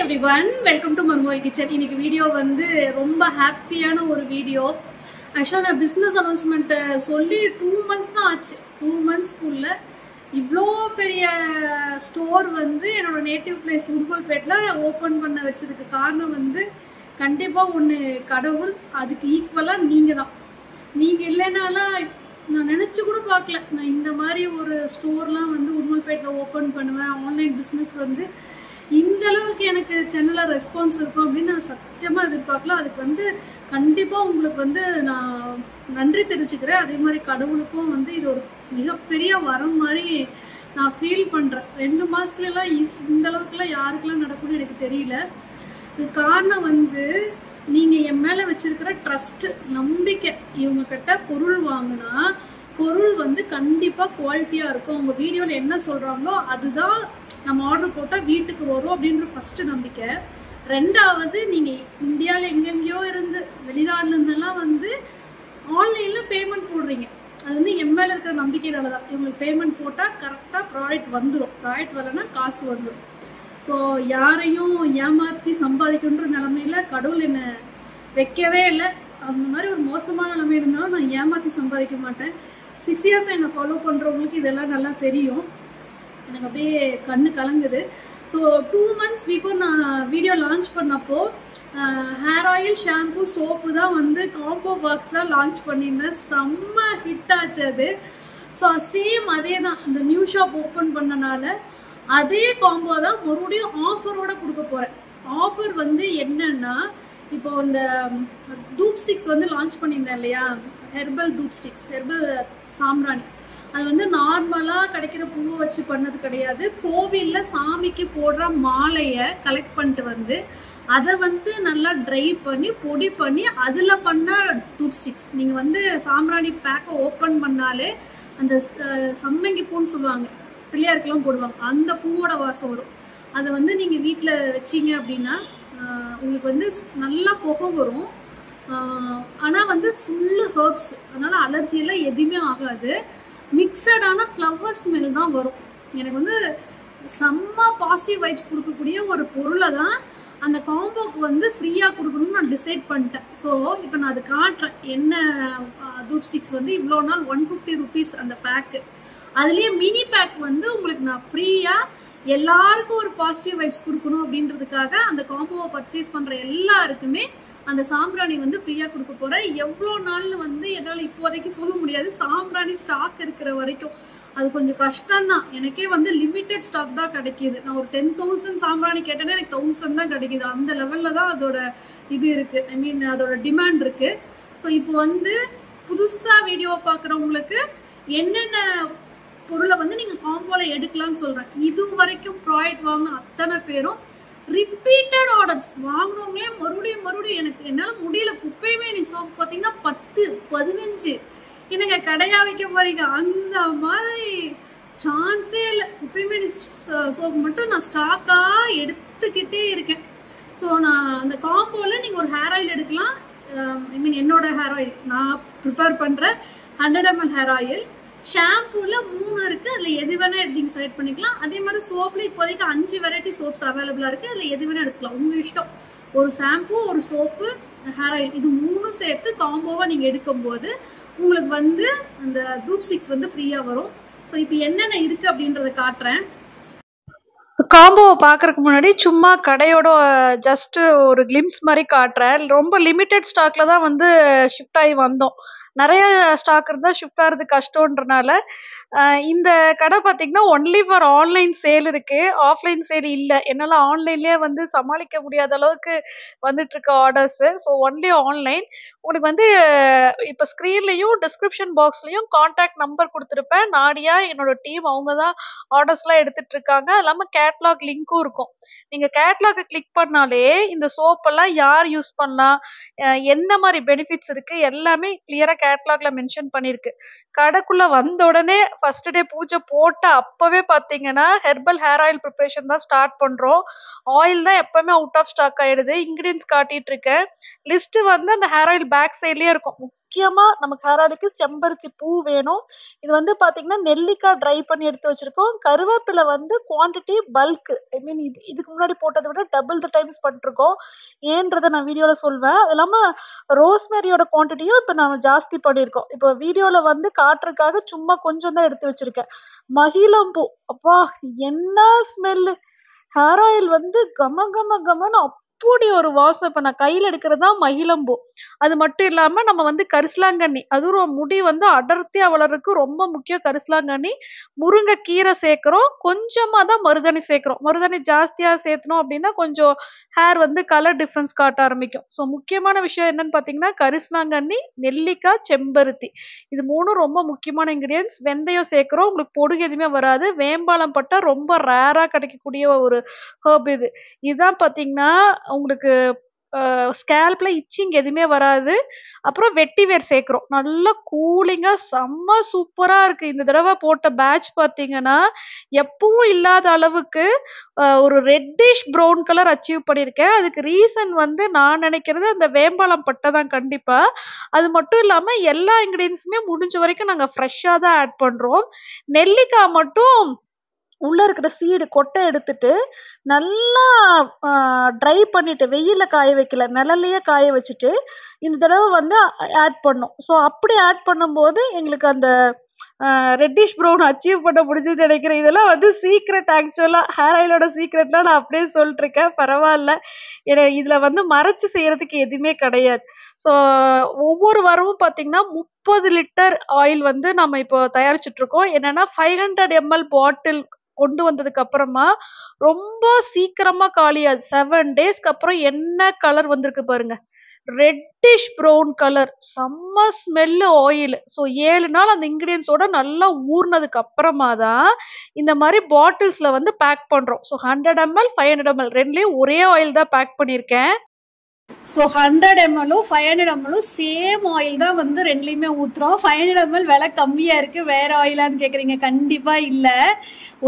everyone, welcome to Marmoil Kitchen. இன்னைக்கு video வந்து ரொம்ப ஹாப்பியான ஒரு வீடியோ. ஆக்சுவலாக நான் பிஸ்னஸ் அனௌன்ஸ்மெண்ட்டை சொல்லி 2 months தான் ஆச்சு. 2 monthsக்குள்ள இவ்வளோ பெரிய ஸ்டோர் வந்து என்னோட நேட்டிவ் பிளேஸ் உடுமல்பேட்டில் ஓப்பன் பண்ண வச்சதுக்கு காரணம் வந்து கண்டிப்பாக ஒன்று கடவுள், அதுக்கு ஈக்குவலாக நீங்கள் தான். நீங்கள் இல்லைனாலாம் நான் நினச்சி கூட பார்க்கல நான் இந்த மாதிரி ஒரு ஸ்டோர்லாம் வந்து உடுமல்பேட்டில் ஓப்பன் பண்ணுவேன். ஆன்லைன் பிஸ்னஸ் வந்து இந்த அளவுக்கு எனக்கு சென்னையில் ரெஸ்பான்ஸ் இருக்கும் அப்படின்னு நான் சத்தியமாக எதிர்பார்க்கல. அதுக்கு வந்து கண்டிப்பாக உங்களுக்கு வந்து நான் நன்றி தெரிவிச்சுக்கிறேன். அதே மாதிரி கடவுளுக்கும் வந்து இது ஒரு மிகப்பெரிய வரம் மாதிரி நான் ஃபீல் பண்ணுறேன். 2 மாதத்துலலாம் இந்த அளவுக்குலாம் யாருக்கெல்லாம் நடக்கும்னு எனக்கு தெரியல. இது காரணம் வந்து நீங்கள் என் மேலே வச்சுருக்கிற ட்ரஸ்ட்டு, நம்பிக்கை. இவங்கக்கிட்ட பொருள் வாங்கினா பொருள் வந்து கண்டிப்பாக குவாலிட்டியாக இருக்கும். அவங்க வீடியோவில் என்ன சொல்கிறாங்களோ அதுதான் நம்ம ஆர்டர் போட்டால் வீட்டுக்கு வரும் அப்படின்ற ஃபஸ்ட்டு நம்பிக்கை. 2வது, நீங்கள் இந்தியாவில் எங்கெங்கேயோ இருந்து வெளிநாடுலேருந்தெல்லாம் வந்து ஆன்லைனில் பேமெண்ட் போடுறீங்க. அது வந்து என் மேலே இருக்கிற நம்பிக்கையினால தான். இவங்களுக்கு பேமெண்ட் போட்டால் கரெக்டாக ப்ராடக்ட் வந்துடும். ப்ராடக்ட் வரலைன்னா காசு வந்துடும். ஸோ யாரையும் ஏமாற்றி சம்பாதிக்கணுன்ற நிலமையில் கடவுள் என்னை வைக்கவே இல்லை. அந்த மாதிரி ஒரு மோசமான நிலைமை இருந்தாலும் நான் ஏமாற்றி சம்பாதிக்க மாட்டேன். 6 years என்னை ஃபாலோ பண்ணுறவங்களுக்கு இதெல்லாம் நல்லா தெரியும். எனக்கு அப்படியே கண்ணு கலங்குது. ஸோ 2 months பிஃபோர் நான் வீடியோ லான்ச் பண்ணப்போ ஹேர் ஆயில், ஷாம்பு, சோப்பு தான் வந்து காம்போ பாக்ஸாக லான்ச் பண்ணியிருந்தேன். செம்ம ஹிட் ஆச்சு அது. ஸோ சேம் அதே தான், இந்த நியூ ஷாப் ஓப்பன் பண்ணனால அதே காம்போ தான் மறுபடியும் ஆஃபரோட கொடுக்க போகிறேன். ஆஃபர் வந்து என்னன்னா, இப்போ இந்த தூப் ஸ்டிக்ஸ் வந்து லான்ச் பண்ணியிருந்தேன் இல்லையா, ஹெர்பல் தூப் ஸ்டிக்ஸ், ஹெர்பல் சாம்பிராணி. அது வந்து நார்மலாக கிடைக்கிற பூவை வச்சு பண்ணது கிடையாது. கோவிலில் சாமிக்கு போடுற மாலையை கலெக்ட் பண்ணிட்டு வந்து அதை வந்து நல்லா ட்ரை பண்ணி பொடி பண்ணி அதில் பண்ண தூப் ஸ்டிக்ஸ். நீங்கள் வந்து சாம்பிராணி பேக்கை ஓப்பன் பண்ணாலே அந்த சம்மங்கி பூன்னு சொல்லுவாங்க, பிள்ளையாருக்கெல்லாம் போடுவாங்க, அந்த பூவோட வாசம் வரும். அதை வந்து நீங்கள் வீட்டில் வச்சிங்க அப்படின்னா உங்களுக்கு வந்து நல்லா புகை வரும். ஆனால் வந்து ஃபுல்லு ஹர்ப்ஸ், அதனால் அலர்ஜியெல்லாம் எதுவுமே ஆகாது. மிக்சடான ஃப்ளவர் ஸ்மெல் தான் வரும். எனக்கு வந்து செம்ம பாசிட்டிவ் வைப்ஸ் கொடுக்கக்கூடிய ஒரு பொருளை தான் அந்த காம்போக்கு வந்து ஃப்ரீயாக கொடுக்கணும்னு நான் டிசைட் பண்ணிட்டேன். ஸோ இப்போ நான் அது காட்டுறேன். என்ன தூப் ஸ்டிக்ஸ் வந்து இவ்வளோ நாள் 150 rupees அந்த பேக்கு. அதுலேயே மினி பேக் வந்து உங்களுக்கு நான் ஃப்ரீயாக எல்லாருக்கும் ஒரு பாசிட்டிவ் வைப்ஸ் கொடுக்கணும் அப்படின்றதுக்காக அந்த காம்போவை பர்ச்சேஸ் பண்ணுற எல்லாருக்குமே அந்த சாம்பிராணி வந்து ஃப்ரீயாக கொடுக்க போகிறேன். எவ்வளோ நாள்னு வந்து என்னால் இப்போதைக்கு சொல்ல முடியாது. சாம்பிராணி ஸ்டாக் இருக்கிற வரைக்கும் அது கொஞ்சம் கஷ்டம்தான். எனக்கே வந்து லிமிட்டட் ஸ்டாக் தான் கிடைக்கிது. நான் ஒரு 10,000 சாம்பிராணி கேட்டேன்னா எனக்கு 1000 தான் கிடைக்கிது. அந்த லெவலில் தான் அதோட இது இருக்குது, ஐ மீன் அதோட டிமாண்ட் இருக்குது. ஸோ இப்போ வந்து புதுசாக வீடியோ பார்க்குறவங்களுக்கு என்னென்ன பொருளை வந்து நீங்கள் காம்போவில் எடுக்கலாம்னு சொல்கிறேன். இது வரைக்கும் ப்ராடக்ட் வாங்கின அத்தனை பேரும் ரிப்பீட்டட் ஆர்டர்ஸ் வாங்கினவங்களே மறுபடியும் எனக்கு என்னால் முடியல, குப்பையுமே நீ சோப்பு பார்த்தீங்கன்னா 10, 15 எனக்கு கடையாக வைக்க போறீங்க, அந்த மாதிரி சான்ஸே இல்லை. குப்பையுமே நீ சோப்பு மட்டும் நான் ஸ்டாக்காக எடுத்துக்கிட்டே இருக்கேன். ஸோ நான் அந்த காம்போவில் நீங்கள் ஒரு ஹேர் ஆயில் எடுக்கலாம். ஐ மீன் என்னோட ஹேர் ஆயில் நான் ப்ரிப்பேர் பண்ணுற 100 ml ஹேர் ஆயில். ஷாம்பூவில் 3 இருக்குது, அதில் எது வேணால் நீங்கள் செலக்ட் பண்ணிக்கலாம். அதே மாதிரி சோப்பில் இப்போதைக்கு 5 வெரைட்டி சோப்ஸ் அவைலபிளாக இருக்குது. அதில் எது வேணால் எடுத்துக்கலாம், உங்கள் இஷ்டம். ஒரு ஷாம்பூ, ஒரு சோப்பு, ஹேர் ஆயில், இது 3 சேர்த்து காம்போவாக நீங்கள் எடுக்கும்போது உங்களுக்கு வந்து அந்த தூப் ஸ்டிக்ஸ் வந்து ஃப்ரீயாக வரும். ஸோ இப்போ என்னென்ன இருக்குது அப்படின்றத காட்டுறேன். காம்போவை பார்க்கறதுக்கு முன்னாடி சும்மா கடையோட ஜஸ்ட் ஒரு கிளிம்ஸ் மாதிரி காட்டுறேன். ரொம்ப லிமிட்டட் ஸ்டாக்ல தான் வந்து ஷிஃப்ட் ஆகி வந்தோம். நிறைய ஸ்டாக் இருந்தால் ஷிஃப்ட் ஆகிறது கஷ்டன்றனால இந்த கடை பார்த்தீங்கன்னா ஒன்லி ஃபார் ஆன்லைன் சேல் இருக்கு, ஆஃப்லைன் சேல் இல்லை. என்னால் ஆன்லைன்லேயே வந்து சமாளிக்க முடியாத அளவுக்கு வந்துட்டு இருக்க ஆர்டர்ஸு. So only online. உங்களுக்கு வந்து இப்போ ஸ்க்ரீன்லேயும் டிஸ்கிரிப்ஷன் பாக்ஸ்லேயும் கான்டாக்ட் நம்பர் கொடுத்துருப்பேன். நாடியா என்னோட டீம், அவங்க தான் ஆர்டர்ஸ்லாம் எடுத்துட்டு இருக்காங்க. அது இல்லாமல் கேட்லாக் லிங்க்கும் இருக்கும். நீங்கள் கேட்லாகை கிளிக் பண்ணாலே இந்த சோப்பெல்லாம் யார் யூஸ் பண்ணலாம், என்ன மாதிரி பெனிஃபிட்ஸ் இருக்குது எல்லாமே கிளியராக கேட்லாக்ல மென்ஷன் பண்ணியிருக்கு. கடைக்குள்ளே வந்த உடனே ஃபர்ஸ்ட் டே பூஜை போட்ட அப்போவே பார்த்தீங்கன்னா ஹெர்பல் ஹேர் ஆயில் ப்ரிப்ரேஷன் தான் ஸ்டார்ட் பண்ணுறோம். ஆயில் தான் எப்போவுமே அவுட் ஆஃப் ஸ்டாக் ஆகிடுது. இன்க்ரீடியன்ஸ் காட்டிகிட்டு இருக்கேன். லிஸ்ட்டு வந்து அந்த ஹேர் ஆயில் பேக் சைட்லேயே இருக்கும். முக்கியமா நமக்கு ஹேர் ஆயிலுக்கு செம்பருத்தி பூ வேணும். இது வந்து பாத்தீங்கன்னா நெல்லிக்காய் ட்ரை பண்ணி எடுத்து வச்சிருக்கோம். கருவேப்பிலை வந்து குவான்டிட்டி பல்க், ஐ மீன் இதுக்கு முன்னாடி போட்டதை விட டபுள் த டைம்ஸ் பண்ணிருக்கோம். ஏன்றதை நான் வீடியோல சொல்வேன். அது இல்லாம ரோஸ்மேரியோட குவான்டிட்டியும் இப்ப நம்ம ஜாஸ்தி பண்ணியிருக்கோம். இப்போ வீடியோல வந்து காட்டுறதுக்காக சும்மா கொஞ்சம் தான் எடுத்து வச்சிருக்கேன். மகிழம்பூ, அப்பா என்ன ஸ்மெல்லு! ஹேர் ஆயில் வந்து கம கம கமன்னு அப்படி ஒரு வாசம். இப்ப நான் கையில எடுக்கிறதா மகிழம்பூ. அது மட்டும் இல்லாம நம்ம வந்து கரிசலாங்கண்ணி, அதுவும் முடி வந்து அடர்த்தியா வளர்றதுக்கு ரொம்ப முக்கியம் கரிசலாங்கண்ணி. முருங்கைக்கீரை சேர்க்கிறோம், கொஞ்சமா தான் மருதாணி சேர்க்கிறோம். மருதாணி ஜாஸ்தியா சேர்த்தணும் அப்படின்னா கொஞ்சம் ஹேர் வந்து கலர் டிஃபரன்ஸ் காட்ட ஆரம்பிக்கும். ஸோ முக்கியமான விஷயம் என்னன்னு பார்த்தீங்கன்னா கரிசலாங்கண்ணி, நெல்லிக்காய், செம்பருத்தி, இது மூணும் ரொம்ப முக்கியமான இன்கிரியன்ஸ். வெந்தயம் சேர்க்கிறோம், உங்களுக்கு பொடுகு எதுவுமே வராது. வேம்பாலம் பட்டா ரொம்ப ரேரா கிடைக்கக்கூடிய ஒரு ஹெர்ப் இது. இதுதான் பார்த்தீங்கன்னா உங்களுக்கு ஸ்கேல்ப்ல இச்சிங் எதுவுமே வராது. அப்புறம் வெட்டி வேர் சேர்க்கிறோம். நல்லா கூலிங்கா செம்ம சூப்பரா இருக்கு. இந்த தடவை போட்ட பேட்ச் பார்த்தீங்கன்னா எப்பவும் இல்லாத அளவுக்கு ஒரு ரெட்டிஷ் ப்ரௌன் கலர் அச்சீவ் பண்ணியிருக்கேன். அதுக்கு ரீசன் வந்து நான் நினைக்கிறது அந்த வேம்பாலம் பட்டை தான் கண்டிப்பா. அது மட்டும் இல்லாம எல்லா இன்கிரீடியன்ஸுமே முடிஞ்ச வரைக்கும் நாங்க ஃப்ரெஷ்ஷா தான் ஆட் பண்றோம். நெல்லிக்காய் மட்டும் உள்ள இருக்கிற சீடு கொட்டை எடுத்துட்டு நல்லா ட்ரை பண்ணிட்டு, வெயில்ல காய வைக்கல, நிழல்லையே காய வச்சுட்டு இந்த தடவை வந்து ஆட் பண்ணோம். ஸோ அப்படி ஆட் பண்ணும்போது எங்களுக்கு அந்த ரெட்டிஷ் ப்ரௌன் அச்சீவ் பண்ண முடிஞ்சதுன்னு நினைக்கிறேன். இதெல்லாம் வந்து சீக்ரெட். ஆக்சுவலா ஹேர் ஆயிலோட சீக்ரெட்லாம் நான் அப்படியே சொல்லிட்டு இருக்கேன். பரவாயில்ல, ஏன்னா இதுல வந்து மறைச்சு செய்யறதுக்கு எதுவுமே கிடையாது. ஸோ ஒவ்வொரு வாரமும் பார்த்தீங்கன்னா 30 லிட்டர் ஆயில் வந்து நம்ம இப்போ தயாரிச்சுட்டு இருக்கோம். என்னன்னா 500 ml பாட்டில் கொண்டு வந்ததுக்கு அப்புறமா ரொம்ப சீக்கிரமா காலியாது. 7 டேஸ்க்கு அப்புறம் என்ன கலர் வந்திருக்கு பாருங்க, ரெட்டிஷ் ப்ரௌன் கலர், செம்ம ஸ்மெல்லு ஆயில். ஸோ 7 நாள் அந்த இன்கிரீடியன்ஸோட நல்லா ஊறினதுக்கு அப்புறமா தான் இந்த மாதிரி பாட்டில்ஸ்ல வந்து பேக் பண்றோம். ஸோ 100 ml 500 ml ரெண்டுலயும் ஒரே ஆயில் தான் பேக் பண்ணியிருக்கேன். So 100 ml 500 ml same oil தான் வந்து ரெண்டுலேயுமே ஊற்றுறோம். 500 ml விலை கம்மியாக இருக்குது, வேறு ஆயிலான்னு கேட்குறீங்க? கண்டிப்பாக இல்லை,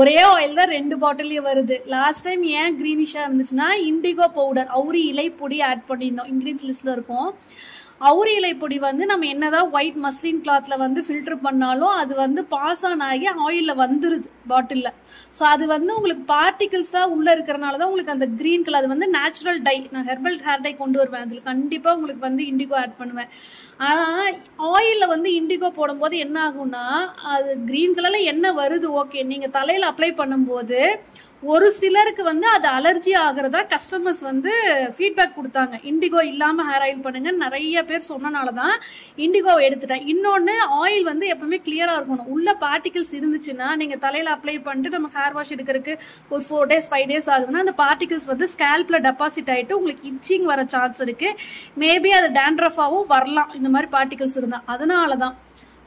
ஒரே ஆயில் தான் 2 பாட்டிலையும் வருது. லாஸ்ட் டைம் ஏன் க்ரீனிஷாக இருந்துச்சுன்னா இண்டிகோ பவுடர், அவுரி இலை பொடி ஆட் பண்ணியிருந்தோம். இன்க்ரீடியன்ஸ் லிஸ்ட்டில் இருக்கும். அவுரி இலை பொடி வந்து நம்ம என்னதான் ஒயிட் மஸ்லின் கிளாத்ல வந்து ஃபில்டர் பண்ணாலும் அது வந்து பாஸ் ஆன் ஆகி ஆயிலில் வந்துருது பாட்டிலில். ஸோ அது வந்து உங்களுக்கு பார்ட்டிகிள்ஸ் தான் உள்ளே இருக்கிறனால தான் உங்களுக்கு அந்த க்ரீன் கலர். அது வந்து நேச்சுரல் டை, நான் ஹெர்பல் ஹேர் டை கொண்டு வருவேன், அதில் கண்டிப்பாக உங்களுக்கு வந்து இண்டிகோ ஆட் பண்ணுவேன். ஆனால் ஆயிலில் வந்து இண்டிகோ போடும்போது என்ன ஆகும்னா அது க்ரீன் கலரில் என்ன வருது, ஓகே, நீங்கள் தலையில் அப்ளை பண்ணும்போது ஒரு சிலருக்கு வந்து அது அலர்ஜி ஆகிறதா கஸ்டமர்ஸ் வந்து ஃபீட்பேக் கொடுத்தாங்க. இண்டிகோ இல்லாமல் ஹேர் ஆயில் பண்ணுங்க நிறைய பேர் சொன்னனால தான் இண்டிகோவை எடுத்துட்டேன். இன்னொன்று, ஆயில் வந்து எப்பவுமே கிளியராக இருக்கணும். உள்ள பார்ட்டிகிள்ஸ் இருந்துச்சுன்னா நீங்கள் தலையில் அப்ளை பண்ணிட்டு நம்ம ஹேர் வாஷ் எடுக்கிறதுக்கு ஒரு 4 days 5 days ஆகுதுன்னா அந்த பார்ட்டிகிள்ஸ் வந்து ஸ்கேல்பில் டெபாசிட் ஆகிட்டு உங்களுக்கு இச்சிங் வர சான்ஸ் இருக்குது. மேபி அது டேண்ட்ரஃபாகவும் வரலாம் இந்த மாதிரி பார்ட்டிகிள்ஸ் இருந்தால். அதனால தான்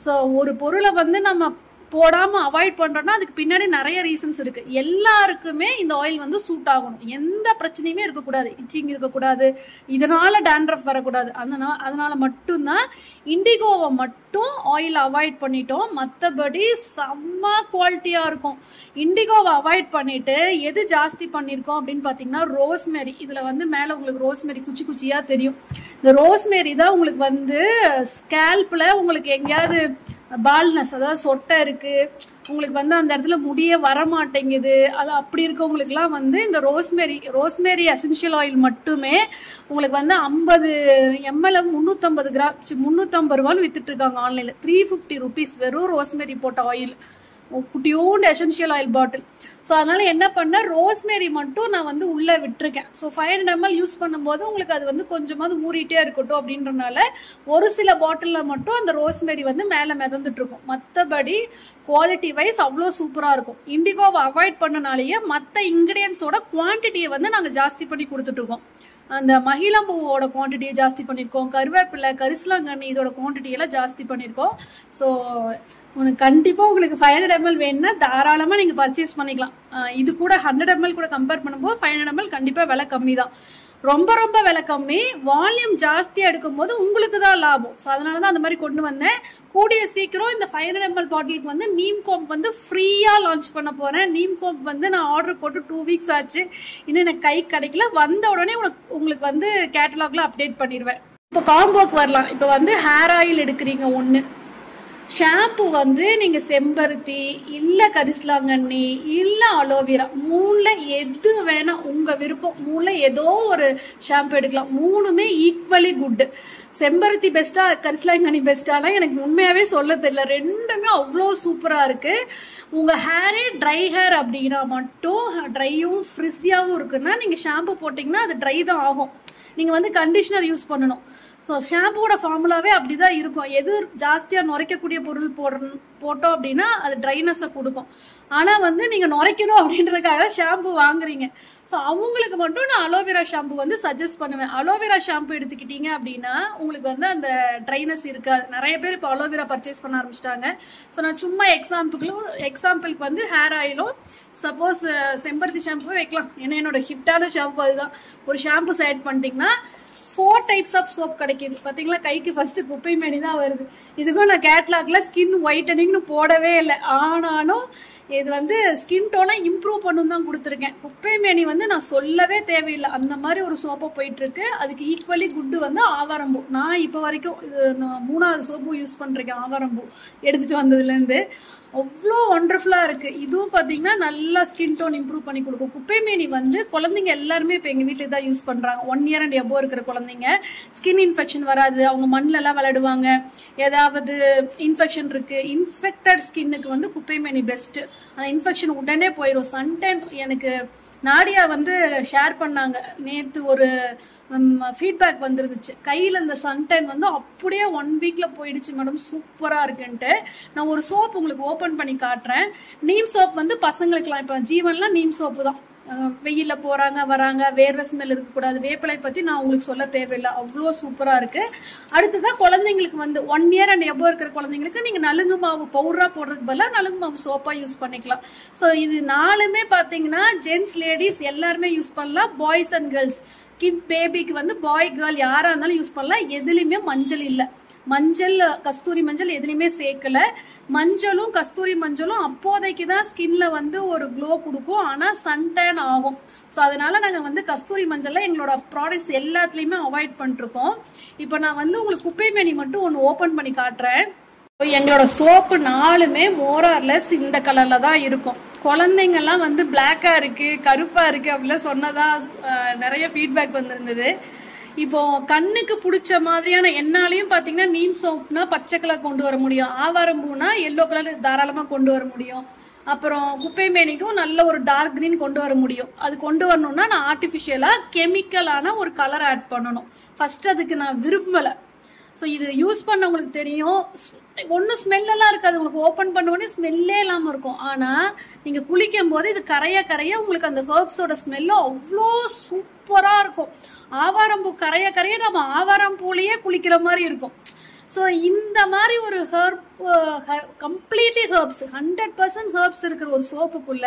ஸோ ஒரு பொருளை வந்து நம்ம போடாமல் அவாய்ட் பண்ணுறோன்னா அதுக்கு பின்னாடி நிறைய ரீசன்ஸ் இருக்குது. எல்லாருக்குமே இந்த ஆயில் வந்து சூட் ஆகணும், எந்த பிரச்சனையுமே இருக்கக்கூடாது, இச்சிங் இருக்கக்கூடாது, இதனால் டேண்ட்ரஃப் வரக்கூடாது. அதனால் மட்டும்தான் இண்டிகோவை மட்டும் ஆயில் அவாய்ட் பண்ணிட்டோம். மற்றபடி செம்ம குவாலிட்டியாக இருக்கும். இண்டிகோவை அவாய்ட் பண்ணிவிட்டு எது ஜாஸ்தி பண்ணியிருக்கோம் அப்படின்னு பார்த்தீங்கன்னா ரோஸ்மேரி. இதில் வந்து மேலே உங்களுக்கு ரோஸ்மேரி குச்சி குச்சியாக தெரியும். இந்த ரோஸ்மேரி தான் உங்களுக்கு வந்து ஸ்கேல்பில் உங்களுக்கு எங்கேயாவது பால்னஸ், அதாவது சொட்டை இருக்குது, உங்களுக்கு வந்து அந்த இடத்துல முடியே வரமாட்டேங்குது, அது அப்படி இருக்கவங்களுக்குலாம் வந்து இந்த ரோஸ்மேரி எசென்ஷியல் ஆயில் மட்டுமே உங்களுக்கு வந்து 50 ml 350 கிராம் 350 ரூபான்னு வித்துட்டு இருக்காங்க ஆன்லைனில். 350 rupees வெறும் ரோஸ்மேரி போட்ட ஆயில், குட்டியோண்டு எசென்ஷியல் ஆயில் பாட்டில். ஸோ அதனால் என்ன பண்ணேன், ரோஸ்மேரி மட்டும் நான் வந்து உள்ளே விட்டுருக்கேன். ஸோ 500 ml யூஸ் பண்ணும்போது உங்களுக்கு அது வந்து கொஞ்சமாவது ஊறிட்டே இருக்கட்டும் அப்படின்றனால ஒரு சில பாட்டிலில் மட்டும் அந்த ரோஸ்மேரி வந்து மேலே மிதந்துட்டு இருக்கும். மற்றபடி குவாலிட்டி வைஸ் அவ்வளோ சூப்பராக இருக்கும். இண்டிகோவை அவாய்ட் பண்ணனாலேயே மற்ற இன்க்ரீடியன்ஸோட குவான்டிட்டியை வந்து நாங்கள் ஜாஸ்தி பண்ணி கொடுத்துட்ருக்கோம். அந்த மகிழம்பூவோட குவான்டிட்டியை ஜாஸ்தி பண்ணியிருக்கோம், கருவேப்பிலை, கரிசலாங்கண்ணி இதோட குவான்டிட்டியெல்லாம் ஜாஸ்தி பண்ணியிருக்கோம். ஸோ கண்டிப்பாக உங்களுக்கு 500 ml வேணும்னா தாராளமாக நீங்கள் பர்ச்சேஸ் பண்ணிக்கலாம். இது கூட 100 ml கூட கம்பேர் பண்ணும்போது 500 ml கண்டிப்பாக விலை கம்மி தான், ரொம்ப ரொம்ப விலை கம்மி. வால்யூம் ஜாஸ்தியாக எடுக்கும்போது உங்களுக்கு தான் லாபம். ஸோ அதனால தான் அந்த மாதிரி கொண்டு வந்தேன். கூடிய சீக்கிரம் இந்த 500 ml பாட்டிலுக்கு வந்து நீம் கோம்ப் வந்து ஃப்ரீயாக லான்ச் பண்ண போகிறேன். நீம் கோம்ப் வந்து நான் ஆர்டர் போட்டு 2 weeks ஆச்சு, இன்னும் எனக்கு கை கிடைக்கல. வந்த உடனே உங்களுக்கு வந்து கேட்டலாகில் அப்டேட் பண்ணிடுவேன். இப்போ காம்போக்கு வரலாம். இப்போ வந்து ஹேர் ஆயில் எடுக்கிறீங்க ஒன்று, ஷாம்பு வந்து நீங்கள் செம்பருத்தி இல்லை கரிசலாங்கண்ணி இல்லை அலோவேரா, மூணில் எது வேணால் உங்கள் விருப்பம். மூணில் ஏதோ ஒரு ஷாம்பு எடுக்கலாம். மூணுமே ஈக்குவலி குட்டு. செம்பருத்தி பெஸ்ட்டா கரிசலாங்கண்ணி பெஸ்ட்டாலாம் எனக்கு உண்மையாகவே சொல்ல தெரியல. ரெண்டுமே அவ்வளோ சூப்பராக இருக்குது. உங்கள் ஹேரே ட்ரை ஹேர் அப்படின்னா மட்டும், ட்ரையும் ஃப்ரிஸியாகவும் இருக்குன்னா நீங்கள் ஷாம்பு போட்டிங்கன்னா அது ட்ரை தான் ஆகும். நீங்கள் வந்து கண்டிஷ்னர் யூஸ் பண்ணணும். ஸோ ஷாம்புவோட ஃபார்முலாவே அப்படி தான் இருக்கும். எது ஜாஸ்தியாக நுரைக்கக்கூடிய பொருள் போட்டோம் அப்படின்னா அது ட்ரைனஸை கொடுக்கும். ஆனால் வந்து நீங்கள் நுரைக்கணும் அப்படின்றதுக்காக ஷாம்பு வாங்குறீங்க. ஸோ அவங்களுக்கு மட்டும் நான் அலோவேரா ஷாம்பு வந்து சஜஸ்ட் பண்ணுவேன். அலோவேரா ஷாம்பு எடுத்துக்கிட்டீங்க அப்படின்னா உங்களுக்கு வந்து அந்த ட்ரைனஸ் இருக்காது. நிறைய பேர் இப்போ அலோவேரா பர்ச்சேஸ் பண்ண ஆரம்பிச்சிட்டாங்க. ஸோ நான் சும்மா எக்ஸாம்பிளுக்கு வந்து ஹேர் ஆயிலும் சப்போஸ் செம்பருத்தி ஷாம்பு வைக்கலாம். ஏன்னா என்னோட ஹிட்டான ஷாம்பு அதுதான். ஒரு ஷாம்பு ஆட் பண்ணிட்டீங்கன்னா 4 டைப்ஸ் ஆஃப் சோப் கிடைக்கிது. பார்த்தீங்களா, கைக்கு ஃபர்ஸ்ட் குப்பை மேனி தான் வருது. இதுக்கும் நான் கேட்லாக்ல ஸ்கின் ஒயிட்டனிங்னு போடவே இல்லை. ஆனாலும் இது வந்து ஸ்கின் டோனை இம்ப்ரூவ் பண்ணணும் தான் கொடுத்துருக்கேன். குப்பை மேனி வந்து நான் சொல்லவே தேவையில்லை. அந்த மாதிரி ஒரு சோப்பை போயிட்டுருக்கு. அதுக்கு ஈக்குவலி குட்டு வந்து ஆவாரம்பூ. நான் இப்போ வரைக்கும் இது 3வது சோப்பு யூஸ் பண்ணிருக்கேன். ஆவாரம்பூ எடுத்துகிட்டு வந்ததுலேருந்து அவ்வளோ ஒண்டர்ஃபுல்லாக இருக்குது. இதுவும் பார்த்தீங்கன்னா நல்லா ஸ்கின் டோன் இம்ப்ரூவ் பண்ணி கொடுக்கும். குப்பை மேனி வந்து குழந்தைங்க எல்லாருமே இப்போ எங்கள் வீட்டில் தான் யூஸ் பண்ணுறாங்க. 1 இயர் அண்ட் எபோவ் இருக்கிற குழந்தைங்க ஸ்கின் இன்ஃபெக்ஷன் வராது. அவங்க மண்ணிலலாம் விளையாடுவாங்க, ஏதாவது இன்ஃபெக்ஷன் இருக்குது, இன்ஃபெக்டட் ஸ்கின்னுக்கு வந்து குப்பை மேனி பெஸ்ட்டு. அந்த இன்ஃபெக்ஷன் உடனே போயிடும். சன்டைம் எனக்கு நாடியா வந்து ஷேர் பண்ணாங்க, நேற்று ஒரு ஃபீட்பேக் வந்துருந்துச்சு. கையில் இந்த சன்டைன் வந்து அப்படியே 1 வீக்கில் போயிடுச்சு மேடம், சூப்பராக இருக்குன்ட்டு. நான் ஒரு சோப் உங்களுக்கு ஓப்பன் பண்ணி காட்டுறேன். நீம் சோப் வந்து பசங்களுக்குலாம், இப்போ ஜீவன்லாம் நீம் சோப்பு தான். வெயிலில் போகிறாங்க வராங்க, வேர்வை ஸ்மெல் இருக்கக்கூடாது. வேப்பிலை பற்றி நான் உங்களுக்கு சொல்ல தேவையில்லை, அவ்வளோ சூப்பராக இருக்குது. அடுத்ததான் குழந்தைங்களுக்கு வந்து 1 இயர் அண்ட் எபோவ் இருக்கிற குழந்தைங்களுக்கு நீங்கள் நலுங்கு மாவு பவுடராக போடுறதுக்கு பதிலாக நலுங்கு மாவு சோப்பாக யூஸ் பண்ணிக்கலாம். ஸோ இது 4மே பார்த்தீங்கன்னா ஜென்ட்ஸ் லேடிஸ் எல்லாருமே யூஸ் பண்ணலாம். பாய்ஸ் அண்ட் கேர்ள்ஸ், கிட் பேபிக்கு வந்து பாய் கேர்ள் யாராக இருந்தாலும் யூஸ் பண்ணலாம். எதுலேயுமே மஞ்சள் இல்லை. மஞ்சள், கஸ்தூரி மஞ்சள் எதுலையுமே சேர்க்கல. மஞ்சளும் கஸ்தூரி மஞ்சளும் அப்போதைக்கு தான் ஸ்கின்ல வந்து ஒரு க்ளோ கொடுக்கும், ஆனால் சன்டேன் ஆகும். ஸோ அதனால நாங்கள் வந்து கஸ்தூரி மஞ்சளில் எங்களோட ப்ராடக்ட்ஸ் எல்லாத்துலேயுமே அவாய்ட் பண்ணிருக்கோம். இப்போ நான் வந்து உங்களுக்கு குப்பை மேனி மட்டும் ஒன்று ஓப்பன் பண்ணி காட்டுறேன். எங்களோட சோப்பு 4மே மோரார்லெஸ் இந்த கலரில் தான் இருக்கும். குழந்தைங்கள்லாம் வந்து பிளாக்காக இருக்குது, கருப்பாக இருக்குது அப்படிலாம் சொன்னதாக நிறைய ஃபீட்பேக் வந்திருந்தது. இப்போ கண்ணுக்கு பிடிச்ச மாதிரியான என்னாலையும் பார்த்தீங்கன்னா நீம் சோப்னா பச்சை கலர் கொண்டு வர முடியும், ஆவாரம்பூனா எல்லோ கலர் தாராளமாக கொண்டு வர முடியும். அப்புறம் குப்பை மேனிக்கும் நல்ல ஒரு டார்க் கிரீன் கொண்டு வர முடியும். அது கொண்டு வரணும்னா நான் ஆர்டிஃபிஷியலாக கெமிக்கலான ஒரு கலர் ஆட் பண்ணணும். ஃபர்ஸ்ட் அதுக்கு நான் விரும்பலை. ஸோ இது யூஸ் பண்ணவங்களுக்கு தெரியும். ஒன்றும் ஸ்மெல்லாம் இருக்காது, உங்களுக்கு ஓப்பன் பண்ண உடனே ஸ்மெல்லே இல்லாமல் இருக்கும். ஆனால் நீங்கள் குளிக்கும் போது இது கரைய உங்களுக்கு அந்த ஹெர்ப்ஸோட ஸ்மெல்லும் அவ்வளோ சூப்பராக இருக்கும். ஆவாரம்பூ கரைய நம்ம ஆவாரம்பூலேயே குளிக்கிற மாதிரி இருக்கும். ஸோ இந்த மாதிரி ஒரு கம்ப்ளீட்லி ஹெர்ப்ஸ் 100% ஹெர்ப்ஸ் இருக்கிற ஒரு சோப்புக்குள்ள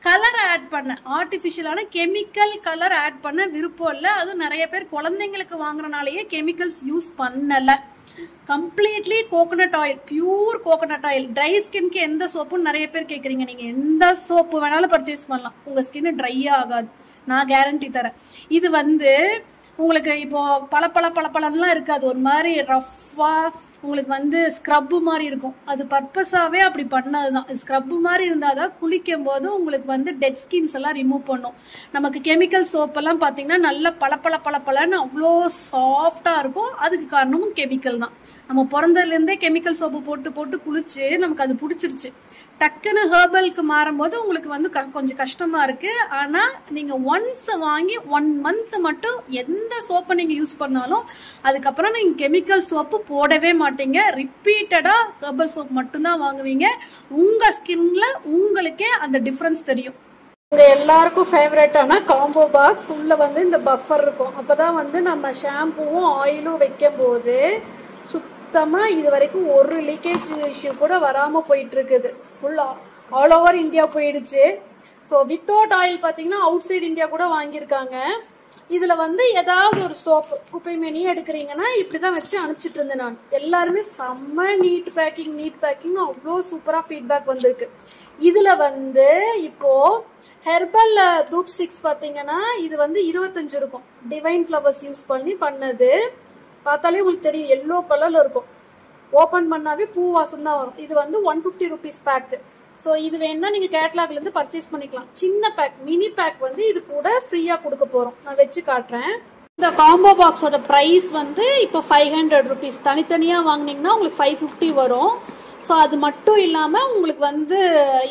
கலர் ஆட் பண்ண, ஆர்டிஃபிஷியலான கெமிக்கல் கலர் ஆட் பண்ண விருப்பம் இல்லை. அதுவும் நிறைய பேர் குழந்தைங்களுக்கு வாங்குறனாலேயே கெமிக்கல்ஸ் யூஸ் பண்ணலை. Completely coconut oil, pure coconut oil. Dry ஸ்கின்க்கு எந்த சோப்புன்னு நிறைய பேர் கேட்குறீங்க. நீங்கள் எந்த சோப்பு வேணாலும் பர்ச்சேஸ் பண்ணலாம், உங்கள் ஸ்கின் ட்ரையாக ஆகாது, நான் கேரண்டி தரேன். இது வந்து உங்களுக்கு இப்போ பளபளலாம் இருக்காது, ஒரு மாதிரி ரஃப்பாக உங்களுக்கு வந்து ஸ்க்ரப்பு மாதிரி இருக்கும். அது பர்பஸாகவே அப்படி பண்ணது தான். ஸ்க்ரப்பு மாதிரி இருந்தால் தான் குளிக்கும் போது உங்களுக்கு வந்து டெட் ஸ்கின்ஸ் எல்லாம் ரிமூவ் பண்ணும். நமக்கு கெமிக்கல் சோப்பெல்லாம் பார்த்தீங்கன்னா நல்ல பளபளன்னு அவ்வளோ சாஃப்டாக இருக்கும். அதுக்கு காரணமும் கெமிக்கல் தான். நம்ம பிறந்ததுலேருந்தே கெமிக்கல் சோப்பு போட்டு குளிச்சு நமக்கு அது பிடிச்சிருச்சு. டக்குன்னு ஹெர்பலுக்கு மாறும்போது உங்களுக்கு வந்து கொஞ்சம் கஷ்டமாக இருக்குது. ஆனால் நீங்கள் ஒன்ஸ் வாங்கி 1 மந்த் மட்டும் எந்த சோப்பை நீங்கள் யூஸ் பண்ணாலும் அதுக்கப்புறம் நீங்கள் கெமிக்கல் சோப்பு போடவே மாட்டீங்க. ரிப்பீட்டடாக ஹெர்பல் சோப் மட்டும்தான் வாங்குவீங்க. உங்கள் ஸ்கின்ல உங்களுக்கே அந்த டிஃப்ரென்ஸ் தெரியும். உங்கள் எல்லாருக்கும் ஃபேவரட்டான காம்போ பாக்ஸ் உள்ள வந்து இந்த பஃபர் இருக்கும். அப்போ தான் வந்து நம்ம ஷாம்புவும் ஆயிலும் வைக்கும் போது சுத்தமாக இது வரைக்கும் ஒரு லீக்கேஜ் இஷ்யூ கூட வராமல் போயிட்டுருக்குது. ஃபுல்லாக ஆல் ஓவர் இந்தியா போயிடுச்சு. ஸோ வித்தவுட் ஆயில் பார்த்தீங்கன்னா அவுட் சைட் இந்தியா கூட வாங்கியிருக்காங்க. இதில் வந்து ஏதாவது ஒரு சோப்பு குப்பை மேனியே எடுக்கிறீங்கன்னா இப்படி தான் வச்சு அனுப்பிச்சிட்டு இருந்தேன் நான். எல்லாருமே செம்ம நீட் பேக்கிங் அவ்வளோ சூப்பராக ஃபீட்பேக் வந்திருக்கு. இதில் வந்து இப்போது ஹெர்பல் தூப் ஸ்டிக்ஸ் பார்த்தீங்கன்னா இது வந்து 25 இருக்கும். டிவைன் ஃப்ளவர்ஸ் யூஸ் பண்ணி பண்ணது. பார்த்தாலே உங்களுக்கு தெரியும் எல்லோ கலர்ல இருக்கும். ஓப்பன் பண்ணாவே பூ வாசம் தான் வரும். இது வந்து 150 rupees பேக்கு. ஸோ இது வேணும்னா நீங்கள் கேட்லாக்லேருந்து பர்ச்சேஸ் பண்ணிக்கலாம். சின்ன பேக், மினி பேக் வந்து இது கூட ஃப்ரீயாக கொடுக்க போகிறோம். நான் வச்சு காட்டுறேன். இந்த காம்போ பாக்ஸோட ப்ரைஸ் வந்து இப்போ 500 rupees. தனித்தனியாக வாங்கினீங்கன்னா உங்களுக்கு 550 வரும். ஸோ அது மட்டும் இல்லாமல் உங்களுக்கு வந்து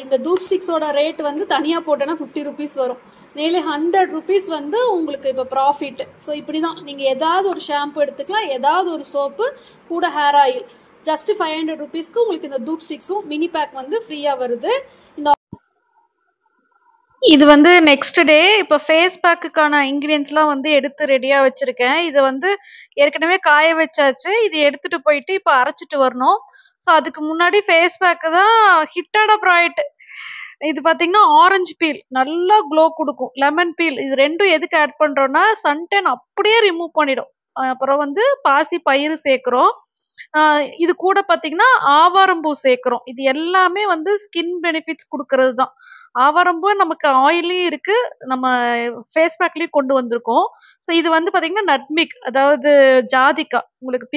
இந்த தூப் ஸ்டிக்ஸோட ரேட் வந்து தனியாக போட்டோன்னா 50 rupees வரும். நேர்லி 100 rupees வந்து உங்களுக்கு இப்போ ப்ராஃபிட். ஸோ இப்படி தான் நீங்கள் ஏதாவது ஒரு ஷாம்பு எடுத்துக்கலாம், ஏதாவது ஒரு சோப்பு கூட ஹேர் ஆயில். ஜஸ்ட் 500 rupeesக்கு உங்களுக்கு இந்த தூப் ஸ்டிக்ஸும் மினி பேக் வந்து ஃப்ரீயாக வருது. இது வந்து நெக்ஸ்ட் டே இப்போ ஃபேஸ் பேக்குக்கான இன்க்ரீடியன்ஸ்லாம் வந்து எடுத்து ரெடியாக வச்சுருக்கேன். இது வந்து ஏற்கனவே காய வச்சாச்சு. இது எடுத்துகிட்டு போயிட்டு இப்போ அரைச்சிட்டு வரணும். ஸோ அதுக்கு முன்னாடி ஃபேஸ் பேக்கு தான் ஹிட்டான ப்ராடக்ட். இது பார்த்தீங்கன்னா ஆரஞ்சு பீல் நல்லா க்ளோ கொடுக்கும், லெமன் பீல், இது ரெண்டும் எதுக்கு ஆட் பண்ணுறோன்னா சன்டேன் அப்படியே ரிமூவ் பண்ணிடும். அப்புறம் வந்து பாசி பயிறு சேர்க்குறோம். இது கூட பார்த்தீங்கன்னா ஆவாரம்பூ சேர்க்குறோம். இது எல்லாமே வந்து ஸ்கின் பெனிஃபிட்ஸ் கொடுக்கறது தான். ஆவாரம்பூ நமக்கு ஆயிலையும் இருக்கு, நம்ம ஃபேஸ் பேக்லேயும் கொண்டு வந்திருக்கோம். ஸோ இது வந்து பார்த்தீங்கன்னா நட்மிக், அதாவது ஜாதிக்காய், உங்களுக்கு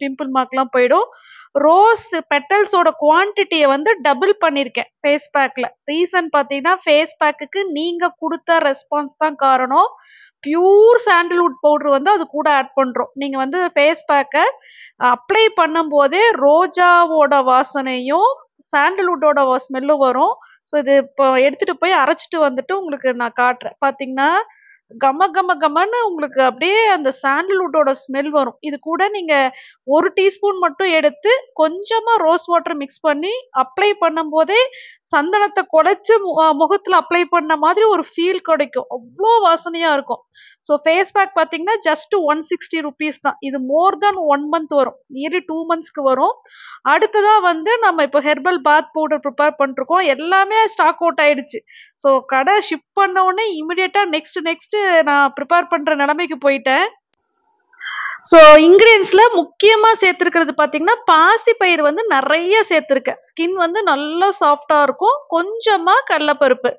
பிம்பிள் மார்க்லாம் போயிடும். ரோஸ் பெட்டல்ஸோட குவான்டிட்டியை வந்து டபுள் பண்ணியிருக்கேன் ஃபேஸ் பேக்கில். ரீசன் பார்த்தீங்கன்னா ஃபேஸ் பேக்குக்கு நீங்கள் கொடுத்த ரெஸ்பான்ஸ் தான் காரணம். பியூர் சாண்டில்வுட் பவுடர் வந்து அது கூட ஆட் பண்ணுறோம். நீங்கள் வந்து ஃபேஸ் பேக்கை அப்ளை பண்ணும்போதே ரோஜாவோட வாசனையும் சாண்டில்வுட்டோட ஸ்மெல்லும் வரும். ஸோ இது இப்போ எடுத்துகிட்டு போய் அரைச்சிட்டு வந்துட்டு உங்களுக்கு நான் காட்டுறேன். பார்த்தீங்கன்னா கம கம கமன்னு உங்களுக்கு அப்படியே அந்த சாண்டில்வுட்டோட ஸ்மெல் வரும். இது கூட நீங்கள் 1 டீஸ்பூன் மட்டும் எடுத்து கொஞ்சமாக ரோஸ் வாட்டர் மிக்ஸ் பண்ணி அப்ளை பண்ணும்போதே சந்தனத்தை குழைச்சி முகத்தில் அப்ளை பண்ண மாதிரி ஒரு ஃபீல் கிடைக்கும். அவ்வளோ வாசனையாக இருக்கும். ஸோ ஃபேஸ் பேக் பார்த்தீங்கன்னா ஜஸ்ட் 160 rupees தான். இது மோர் தென் 1 month வரும், நியர்லி 2 monthsக்கு வரும். அடுத்ததாக வந்து நம்ம இப்போ ஹெர்பல் பாத் பவுடர் ப்ரிப்பேர் பண்ணிருக்கோம். எல்லாமே ஸ்டாக் அவுட் ஆயிடுச்சு. ஸோ கடை ஷிப் பண்ண உடனே இமிடியேட்டாக நெக்ஸ்ட் நான் ப்ரிப்பேர் பண்ணுற நிலைமைக்கு போயிட்டேன். ஸோ இன்க்ரீடியன்ஸில் முக்கியமாக சேர்த்துருக்கிறது பார்த்தீங்கன்னா பாசி பயிர் வந்து நிறைய சேர்த்துருக்கேன். ஸ்கின் வந்து நல்லா சாஃப்டாக இருக்கும். கொஞ்சமாக கடலைப்பருப்பு.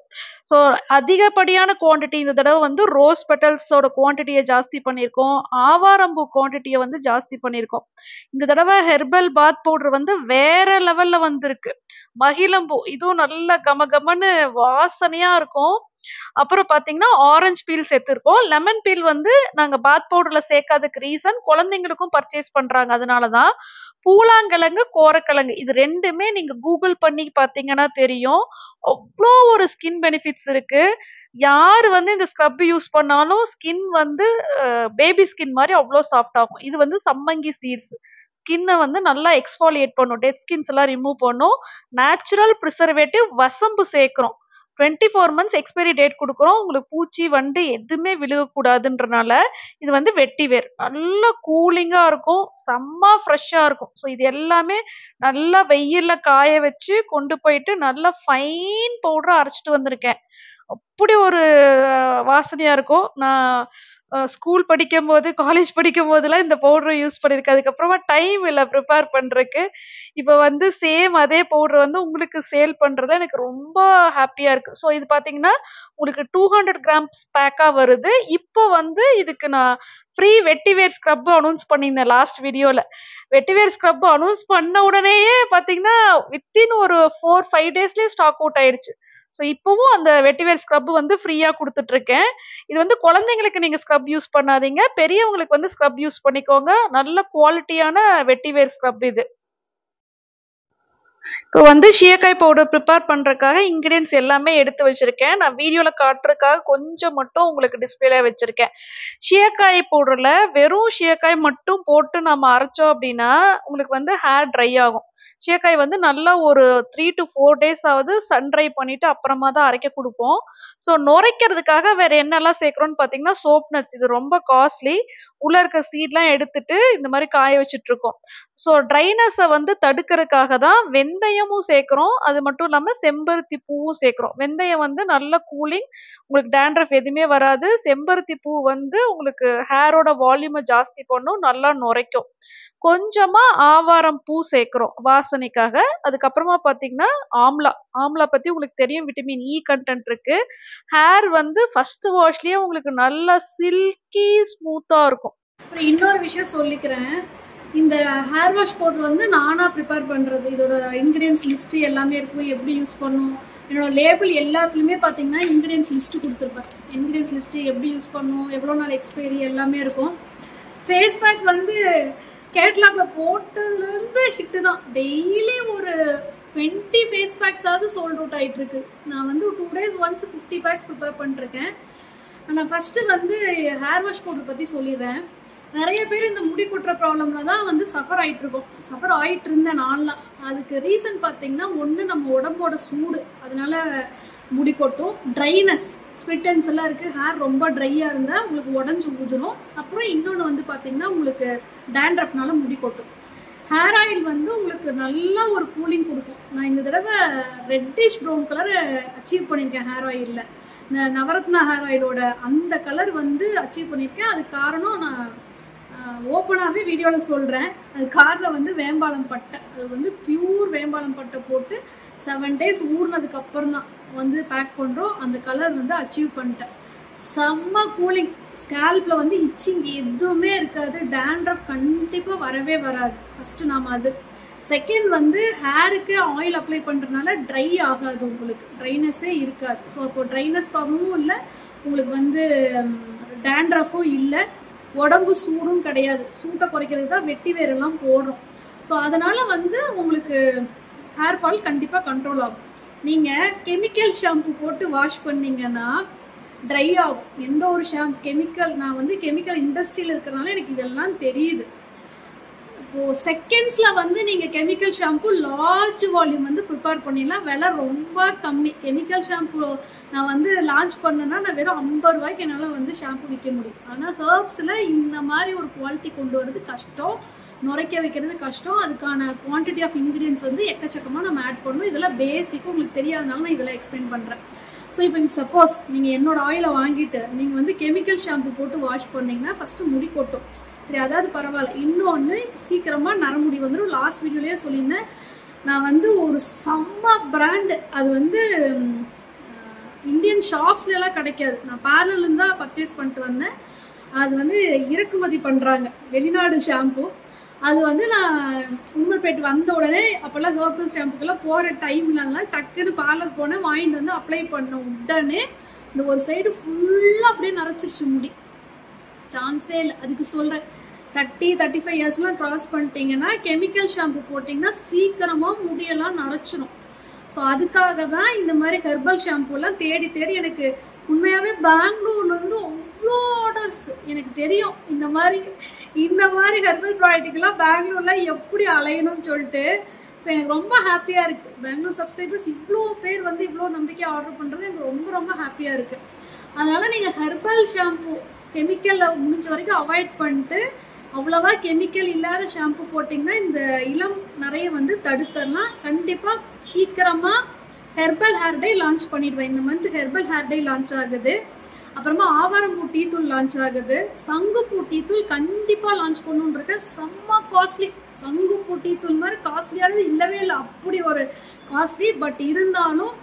ஸோ அதிகப்படியான குவான்டிட்டி இந்த தடவை வந்து ரோஸ் பெட்டல்ஸோட குவான்டிட்டியை ஜாஸ்தி பண்ணியிருக்கோம். ஆவாரம்பூ குவான்டிட்டியை வந்து ஜாஸ்தி பண்ணியிருக்கோம். இந்த தடவை ஹெர்பல் பாத் பவுடர் வந்து வேற லெவலில் வந்திருக்கு. மகிழம்பூ இதுவும் நல்ல கமகமன்னு வாசனையாக இருக்கும். அப்புறம் பார்த்தீங்கன்னா ஆரஞ்சு பீல் சேர்த்துருக்கோம். லெமன் பீல் வந்து நாங்கள் பாத் பவுடரில் சேர்க்காததுக்கு ரீசன் குழந்தைங்களுக்கும் பர்ச்சேஸ் பண்ணுறாங்க, அதனால தான். பூலாங்கிழங்கு, கோரக்கிழங்கு இது ரெண்டுமே நீங்கள் கூகுள் பண்ணி பார்த்தீங்கன்னா தெரியும். அவ்வளோ ஒரு ஸ்கின் பெனிஃபிட்ஸ் இருக்கு. யார் வந்து இந்த ஸ்க்ரப் யூஸ் பண்ணாலும் ஸ்கின் வந்து பேபி ஸ்கின் மாதிரி அவ்வளோ சாஃப்ட் ஆகும். இது வந்து சம்மங்கி சீட்ஸ். ஸ்கின்னை வந்து நல்லா எக்ஸ்ஃபாலியேட் பண்ணும், டெட் ஸ்கின்ஸ் எல்லாம் ரிமூவ் பண்ணும். நேச்சுரல் ப்ரிசர்வேட்டிவ் வசம்பு சேர்க்குறோம். 24 months எக்ஸ்பைரி டேட் கொடுக்குறோம். உங்களுக்கு பூச்சி வண்டு எதுவுமே விழுகக்கூடாதுன்றனால இது வந்து வெட்டிவேர். நல்லா கூலிங்காக இருக்கும், செம்ம ஃப்ரெஷ்ஷாக இருக்கும். ஸோ இது எல்லாமே நல்லா வெயிலில் காய வச்சு கொண்டு போயிட்டு நல்லா ஃபைன் பவுடராக அரைச்சிட்டு வந்திருக்கேன். அப்படி ஒரு வாசனையாக இருக்கும். நான் ஸ்கூல் படிக்கும்போது, காலேஜ் படிக்கும்போதெல்லாம் இந்த பவுடரை யூஸ் பண்ணியிருக்கேன். அதுக்கப்புறமா டைம் இல்லை ப்ரிப்பேர் பண்ணுறதுக்கு. இப்போ வந்து சேம் அதே பவுடர் வந்து உங்களுக்கு சேல் பண்ணுறது எனக்கு ரொம்ப ஹாப்பியாக இருக்குது. ஸோ இது பார்த்தீங்கன்னா உங்களுக்கு 200 grams பேக்காக வருது. இப்போ வந்து இதுக்கு நான் ஃப்ரீ வெட்டிவேர் ஸ்க்ரப் அனௌன்ஸ் பண்ணியிருந்தேன் லாஸ்ட் வீடியோவில். வெட்டிவேர் ஸ்க்ரப் அனௌன்ஸ் பண்ண உடனேயே பார்த்தீங்கன்னா வித்தின் ஒரு 4-5 daysலேயே ஸ்டாக் அவுட் ஆயிடுச்சு. ஸோ இப்போவும் அந்த வெட்டிவேர் ஸ்க்ரப் வந்து ஃப்ரீயாக கொடுத்துட்ருக்கேன். இது வந்து குழந்தைங்களுக்கு நீங்கள் ஸ்க்ரப் யூஸ் பண்ணாதீங்க, பெரியவங்களுக்கு வந்து ஸ்க்ரப் யூஸ் பண்ணிக்கோங்க. நல்ல குவாலிட்டியான வெட்டிவேர் ஸ்க்ரப் இது. இப்போ வந்து சீயக்காய் பவுடர் ப்ரிப்பேர் பண்ணுறதுக்காக இன்க்ரீடியன்ஸ் எல்லாமே எடுத்து வச்சுருக்கேன். நான் வீடியோவில் காட்டுறதுக்காக கொஞ்சம் மட்டும் உங்களுக்கு டிஸ்பிளேல வச்சுருக்கேன். சீயக்காய் பவுடரில் வெறும் சீயக்காய் மட்டும் போட்டு நம்ம அரைச்சோம் அப்படின்னா உங்களுக்கு வந்து ஹேர் ட்ரை ஆகும். சீயக்காய் வந்து நல்லா ஒரு 3 to 4 days ஆவது சன் ட்ரை பண்ணிவிட்டு அப்புறமா தான் அரைக்க கொடுப்போம். ஸோ நுரைக்கிறதுக்காக வேறு என்னெல்லாம் சேர்க்குறோன்னு பார்த்தீங்கன்னா சோப் நட்ஸ். இது ரொம்ப காஸ்ட்லி. உள்ளே இருக்க சீட்லாம் எடுத்துட்டு இந்த மாதிரி காய வச்சுட்ருக்கோம். ஸோ ட்ரைனஸை வந்து தடுக்கிறதுக்காக தான் வெந்தயமும் சேர்க்குறோம். அது மட்டும் இல்லாமல் செம்பருத்தி பூவும் சேர்க்குறோம். வெந்தயம் வந்து நல்ல கூலிங், உங்களுக்கு டேண்ட்ரஃப் எதுவுமே வராது. செம்பருத்தி பூ வந்து உங்களுக்கு ஹேரோட வால்யூமை ஜாஸ்தி பண்ணும், நல்லா நுரைக்கும். கொஞ்சமாக ஆவாரம் பூ சேர்க்குறோம் வாசனைக்காக. அதுக்கப்புறமா பார்த்தீங்கன்னா ஆம்லா பற்றி உங்களுக்கு தெரியும், விட்டமின் இ கண்டென்ட் இருக்கு. ஹேர் வந்து ஃபர்ஸ்ட் வாஷ்லேயே உங்களுக்கு நல்லா சில்கி ஸ்மூத்தாக இருக்கும். அப்புறம் இன்னொரு விஷயம் சொல்லிக்கிறேன். இந்த ஹேர் வாஷ் பவுடர் வந்து நானாக ப்ரிப்பேர் பண்ணுறது. இதோட இன்க்ரீடியன்ஸ் லிஸ்ட்டு எல்லாமே இருக்கும், எப்படி யூஸ் பண்ணணும். என்னோட லேபிள் எல்லாத்துலேயுமே பார்த்தீங்கன்னா இன்க்ரீடியன்ஸ் லிஸ்ட்டு கொடுத்துருப்பேன். இன்க்ரீடியன்ஸ் லிஸ்ட்டு எப்படி யூஸ் பண்ணணும், எவ்வளோ நாள் எக்ஸ்பைரி எல்லாமே இருக்கும். ஃபேஸ் பேக் வந்து கேட்லாகில் போட்டதுலேருந்து ஹிட்டு தான். டெய்லி ஒரு 20 ஃபேஸ் பேக்ஸாவது சோல்ட் அவுட் ஆகிட்டு இருக்கு. நான் வந்து 2 days ஒன்ஸ் 50 பேக்ஸ் ப்ரிப்பேர் பண்ணிருக்கேன். நான் ஃபஸ்ட்டு வந்து ஹேர் வாஷ் பவுடர் பற்றி சொல்லிடுறேன். நிறைய பேர் இந்த முடி கொட்டுற ப்ராப்ளமில் தான் வந்து சஃபர் ஆகிட்டு இருந்தேன் நான்லாம். அதுக்கு ரீசன் பார்த்தீங்கன்னா, ஒன்று நம்ம உடம்போட சூடு, அதனால முடி கொட்டும். ட்ரைனஸ், ஸ்வெட்டன்ஸ் எல்லாம் இருக்குது. ஹேர் ரொம்ப ட்ரையாக இருந்தால் உங்களுக்கு உடஞ்சி ஊதுரும். அப்புறம் இன்னொன்று வந்து பார்த்தீங்கன்னா, உங்களுக்கு டேண்ட்ரஃப்னால முடி கொட்டும். ஹேர் ஆயில் வந்து உங்களுக்கு நல்ல ஒரு கூலிங் கொடுக்கும். நான் இந்த தடவை ரெட்டிஷ் ப்ரௌன் கலர் அச்சீவ் பண்ணியிருக்கேன் ஹேர் ஆயிலில். இந்த நவரத்னா ஹேர் ஆயிலோட அந்த கலர் வந்து அச்சீவ் பண்ணியிருக்கேன். அதுக்கு காரணம் நான் ஓப்பனாகவே வீடியோவில் சொல்கிறேன். அது காரணம் வந்து வேம்பாலம் பட்டை. அது வந்து பியூர் வேம்பாலம் பட்டை போட்டு 7 days ஊறினதுக்கு அப்புறம் தான் வந்து பேக் பண்ணுறோம். அந்த கலர் வந்து அச்சீவ் பண்ணிட்டேன். செம்ம கூலிங். ஸ்கேல்பில் வந்து இச்சிங் எதுவுமே இருக்காது. டேண்ட்ரஃப் கண்டிப்பாக வரவே வராது. ஃபஸ்ட்டு நாம் அது. செகண்ட் வந்து ஹேருக்கு ஆயில் அப்ளை பண்ணுறதுனால ட்ரை ஆகாது, உங்களுக்கு ட்ரைனஸே இருக்காது. ஸோ அப்போது ட்ரைனஸ் ப்ராப்ளமும் இல்லை, உங்களுக்கு வந்து டேண்ட்ரஃபும் இல்லை, உடம்பு சூடும் கிடையாது. சூட்டை குறைக்கிறது தான் வெட்டி வேரெல்லாம் போடுறோம். ஸோ அதனால் வந்து உங்களுக்கு ஹேர் ஃபால் கண்டிப்பாக கண்ட்ரோல் ஆகும். நீங்கள் கெமிக்கல் ஷாம்பு போட்டு வாஷ் பண்ணிங்கன்னா ட்ரை ஆகும். எந்த ஒரு கெமிக்கல், நான் வந்து கெமிக்கல் இண்டஸ்ட்ரியில் இருக்கிறனால எனக்கு இதெல்லாம் தெரியுது. இப்போது செகண்ட்ஸில் வந்து நீங்கள் கெமிக்கல் ஷாம்பு லார்ஜ் வால்யூம் வந்து ப்ரிப்பேர் பண்ணிடலாம். விலை ரொம்ப கம்மி. கெமிக்கல் ஷாம்பு நான் வந்து லான்ச் பண்ணேன்னா நான் வெறும் 50 ரூபாய்க்கு என்னால் வந்து ஷாம்பு விற்க முடியும். ஆனால் ஹெர்ப்ஸில் இந்த மாதிரி ஒரு குவாலிட்டி கொண்டு வரது கஷ்டம், நுரைக்க வைக்கிறது கஷ்டம். அதுக்கான குவான்டிட்டி ஆஃப் இன்க்ரீடியன்ஸ் வந்து எக்கச்சக்கமாக நம்ம ஆட் பண்ணணும். இதெல்லாம் பேசிக்கும், உங்களுக்கு தெரியாதனால நான் இதெல்லாம் எக்ஸ்பிளைன் பண்ணுறேன். ஸோ இப்போ சப்போஸ் நீங்கள் என்னோட ஆயிலை வாங்கிட்டு நீங்கள் வந்து கெமிக்கல் ஷாம்பு போட்டு வாஷ் பண்ணிங்கன்னா ஃபஸ்ட்டு முடி கொட்டும். சரி, அதாவது பரவாயில்ல. இன்னொன்று, சீக்கிரமாக நரமுடி வந்துடும். லாஸ்ட் வீடியோலேயே சொல்லியிருந்தேன், நான் வந்து ஒரு செம்ம பிராண்டு, அது வந்து இந்தியன் ஷாப்ஸ்லாம் கிடைக்காது. நான் பார்லர்லேருந்து தான் பர்ச்சேஸ் பண்ணிட்டு வந்தேன். அது வந்து இறக்குமதி பண்ணுறாங்க, வெளிநாடு ஷாம்பு. அது வந்து நான் உண்மைப்பேட்டு வந்த உடனே, அப்போல்லாம் ஹெர்பல் ஷாம்புக்கெல்லாம் போகிற டைம் இல்லாதனால டக்குன்னு பார்லர் போனேன், வாங்கிட்டு வந்து அப்ளை பண்ண உடனே இந்த ஒரு சைடு ஃபுல்லாக அப்படியே நரைச்சிருச்சு முடி. சான்ஸே இல்லை. அதுக்கு சொல்கிறேன், 30-35 இயர்ஸ்லாம் க்ராஸ் பண்ணிட்டீங்கன்னா கெமிக்கல் ஷாம்பு போட்டிங்கன்னா சீக்கிரமாக முடியெல்லாம் நரைச்சிடும். ஸோ அதுக்காக தான் இந்த மாதிரி ஹெர்பல் ஷாம்புலாம் தேடி தேடி எனக்கு உண்மையாகவே பெங்களூர்லேருந்து அவ்வளோ ஆர்டர்ஸ். எனக்கு தெரியும் இந்த மாதிரி ஹெர்பல் ப்ராடக்ட்டுக்கெல்லாம் பெங்களூரில் எப்படி அலையணும்னு சொல்லிட்டு. ஸோ எனக்கு ரொம்ப ஹாப்பியாக இருக்குது. பெங்களூர் சப்ஸ்கிரைபர்ஸ் இவ்வளோ பேர் வந்து இவ்வளோ நம்பிக்கையாக ஆர்டர் பண்ணுறது எனக்கு ரொம்ப ரொம்ப ஹாப்பியாக இருக்குது. அதனால் நீங்கள் ஹெர்பல் ஷாம்பு கெமிக்கலில் முடிஞ்ச வரைக்கும் அவாய்ட் பண்ணிட்டு அவ்வளோவா கெமிக்கல் இல்லாத ஷாம்பு போட்டிங்கன்னா இந்த இளம் நிறைய வந்து தடுத்துடலாம். கண்டிப்பாக சீக்கிரமாக ஹெர்பல் ஹேர் டே லான்ச் பண்ணிடுவேன். இந்த மந்த் ஹெர்பல் ஹேர் டே லான்ச் ஆகுது. அப்புறமா ஆவாரம்பூ டீ தூள் லான்ச் ஆகுது. சங்குப்பூ டீ தூள் கண்டிப்பாக லான்ச் பண்ணணுன்றிருக்கேன். செம்ம காஸ்ட்லி. சங்குப்பூ டீ தூள் மாதிரி காஸ்ட்லியானது இல்லவே இல்லை. அப்படி ஒரு காஸ்ட்லி. பட் இருந்தாலும்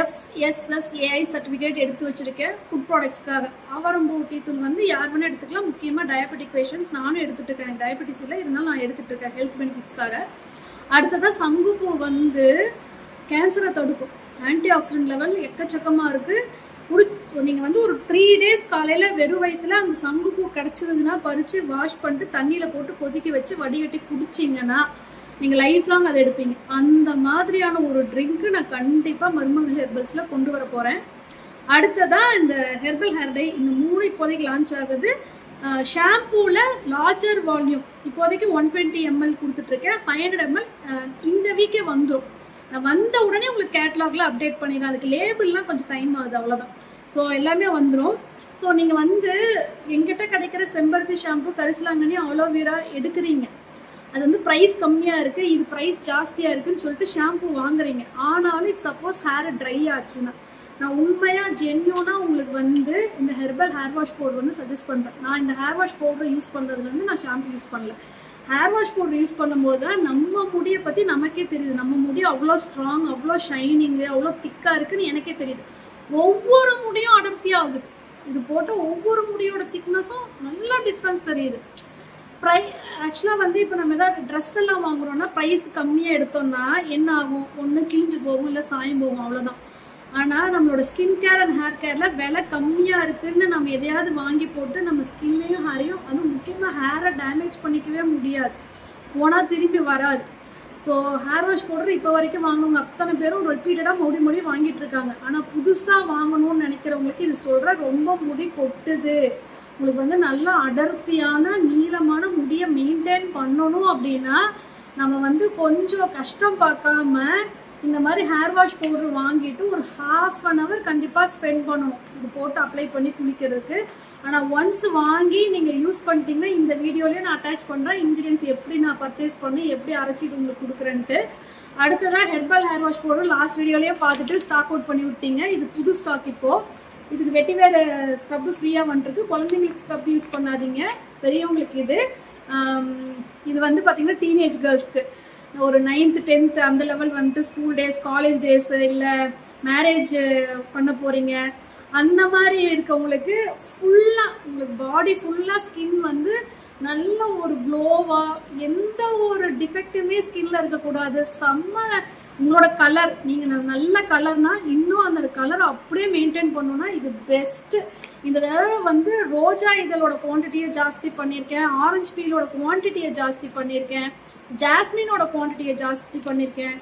FSSAI சர்டிஃபிகேட் எடுத்து வச்சிருக்கேன் ஃபுட் ப்ராடக்ட்ஸ்க்காக. ஆவாரம்பூ டீ தூள் வந்து யார் வேணால் எடுத்துக்கலாம். முக்கியமாக டயபெட்டிக் பேஷண்ட்ஸ். நானும் எடுத்துகிட்டு இருக்கேன். எனக்கு டயபெட்டிஸ் இல்லை, இருந்தாலும் நான் எடுத்துகிட்டு இருக்கேன் ஹெல்த் பெனிஃபிட்ஸ்க்காக. அடுத்ததாக சங்குப்பூ வந்து கேன்சரை தடுக்கும். ஆன்டி ஆக்சிடென்ட் லெவல் எக்கச்சக்கமாக இருக்குது. நீங்கள் வந்து ஒரு 3 days காலையில் வெறும் வயிற்றுல அந்த சங்குப்பூ கிடச்சிதுன்னா பறித்து வாஷ் பண்ணிட்டு தண்ணியில் போட்டு கொதிக்க வச்சு வடிகட்டி குடிச்சிங்கன்னா நீங்கள் லைஃப் லாங் அதை எடுப்பீங்க. அந்த மாதிரியான ஒரு ட்ரிங்க்கு நான் கண்டிப்பாக மருமகள் ஹெர்பல்ஸில் கொண்டு வர போகிறேன். அடுத்ததாக இந்த ஹெர்பல் ஹேர் டை, இந்த 3 இப்போதைக்கு லான்ச் ஆகுது. ஷாம்பூவில் லார்ஜர் வால்யூம் இப்போதைக்கு 120 ml கொடுத்துட்ருக்கேன். 500 ml இந்த வீக்கே வந்துடும். நான் வந்த உடனே உங்களுக்கு கேட்லாகில் அப்டேட் பண்ணிடுறேன். அதுக்கு லேபிள்லாம் கொஞ்சம் டைம் ஆகுது, அவ்வளோதான். ஸோ எல்லாமே வந்துடும். ஸோ நீங்கள் வந்து எங்கிட்ட கிடைக்கிற செம்பருத்தி ஷாம்பு, கரிசலாங்கண்ணி, ஆலோவேரா எடுக்கிறீங்க. அது வந்து ப்ரைஸ் கம்மியாக இருக்குது, இது ப்ரைஸ் ஜாஸ்தியாக இருக்குதுன்னு சொல்லிட்டு ஷாம்பு வாங்குறீங்க. ஆனாலும் இப்போ சப்போஸ் ஹேர் ட்ரை ஆச்சுன்னா நான் உண்மையாக ஜென்யூனாக உங்களுக்கு வந்து இந்த ஹெர்பல் ஹேர் வாஷ் பவுடர் வந்து சஜஸ்ட் பண்ணுறேன். நான் இந்த ஹேர் வாஷ் பவுடரை யூஸ் பண்ணுறதுலேருந்து நான் ஷாம்பு யூஸ் பண்ணல. ஹேர் வாஷ் பவுடர் யூஸ் பண்ணும்போது தான் நம்ம முடியை பற்றி நமக்கே தெரியுது. நம்ம முடி அவ்வளோ ஸ்ட்ராங், அவ்வளோ ஷைனிங்கு, அவ்வளோ திக்காக இருக்குதுன்னு எனக்கே தெரியுது. ஒவ்வொரு முடியும் அடர்த்தியாக ஆகுது. இது போட்ட ஒவ்வொரு முடியோட திக்னஸும் நல்லா டிஃப்ரென்ஸ் தெரியுது. ஆக்சுவலாக வந்து இப்போ நம்ம ஏதாவது ட்ரெஸ் எல்லாம் வாங்குறோம்னா ப்ரைஸ் கம்மியாக எடுத்தோம்னா என்ன ஆகும், ஒன்று கிழிஞ்சு போகும் இல்லை சாயம் போகும், அவ்வளோதான். ஆனால் நம்மளோட ஸ்கின் கேர் அண்ட் ஹேர் கேரில் விலை கம்மியாக இருக்குதுன்னு நம்ம எதையாவது வாங்கி போட்டு நம்ம ஸ்கின்னையும் ஹேரையும், அதுவும் முக்கியமாக ஹேரை டேமேஜ் பண்ணிக்கவே முடியாது, போனால் திரும்பி வராது. ஸோ ஹேர் வாஷ் பவுடர் இப்போ வரைக்கும் வாங்குவங்க அத்தனை பேரும் ரிப்பீட்டடாக முடி வாங்கிட்டு இருக்காங்க. ஆனால் புதுசாக வாங்கணும்னு நினைக்கிறவங்களுக்கு இது சொல்கிறேன், ரொம்ப முடி கொட்டுது, உங்களுக்கு வந்து நல்லா அடர்த்தியான நீளமான முடியை மெயின்டைன் பண்ணணும் அப்படின்னா நம்ம வந்து கொஞ்சம் கஷ்டம் பார்க்காம இந்த மாதிரி ஹேர் வாஷ் பவுடர் வாங்கிட்டு ஒரு 1/2 அன் ஹவர் கண்டிப்பாக ஸ்பெண்ட் பண்ணணும் இது போட்டு அப்ளை பண்ணி குளிக்கிறதுக்கு. ஆனால் ஒன்ஸ் வாங்கி நீங்கள் யூஸ் பண்ணிட்டீங்கன்னா இந்த வீடியோலேயே நான் அட்டாச் பண்ணுறேன் இன்க்ரீடியன்ஸ் எப்படி நான் பர்ச்சேஸ் பண்ணி எப்படி அரைச்சிட்டு உங்களுக்கு கொடுக்குறேன்ட்டு. அடுத்ததாக herbal hair wash powder last வீடியோலேயே பார்த்துட்டு ஸ்டாக் அவுட் பண்ணி விட்டீங்க. இது புது ஸ்டாக். இப்போது இதுக்கு வெட்டிவேர் ஸ்க்ரப்பு ஃப்ரீயாக வந்துருக்கு. குழந்தைங்களுக்கு ஸ்க்ரப் யூஸ் பண்ணாதீங்க, பெரியவங்களுக்கு இது வந்து பார்த்தீங்கன்னா டீனேஜ் கேர்ள்ஸ்க்கு ஒரு 9th 10th அந்த லெவல் வந்துட்டு ஸ்கூல் டேஸ் காலேஜ் டேஸ் இல்லை மேரேஜ் பண்ண போகிறீங்க அந்த மாதிரி இருக்கவங்களுக்கு ஃபுல்லாக உங்களுக்கு பாடி ஃபுல்லாக ஸ்கின் வந்து நல்ல ஒரு க்ளோவாக, எந்த ஒரு டிஃபெக்ட்டுமே ஸ்கின்ல இருக்கக்கூடாது, செம்ம உங்களோட கலர், நீங்கள் நல்ல கலர்னா இன்னும் அந்த கலரை அப்படியே மெயின்டைன் பண்ணணும்னா இது பெஸ்ட்டு. இந்த தடவை வந்து ரோஜா இதழோட குவான்டிட்டியை ஜாஸ்தி பண்ணியிருக்கேன், ஆரஞ்சு பீலோட குவான்டிட்டியை ஜாஸ்தி பண்ணியிருக்கேன், ஜாஸ்மினோட குவான்டிட்டியை ஜாஸ்தி பண்ணியிருக்கேன்.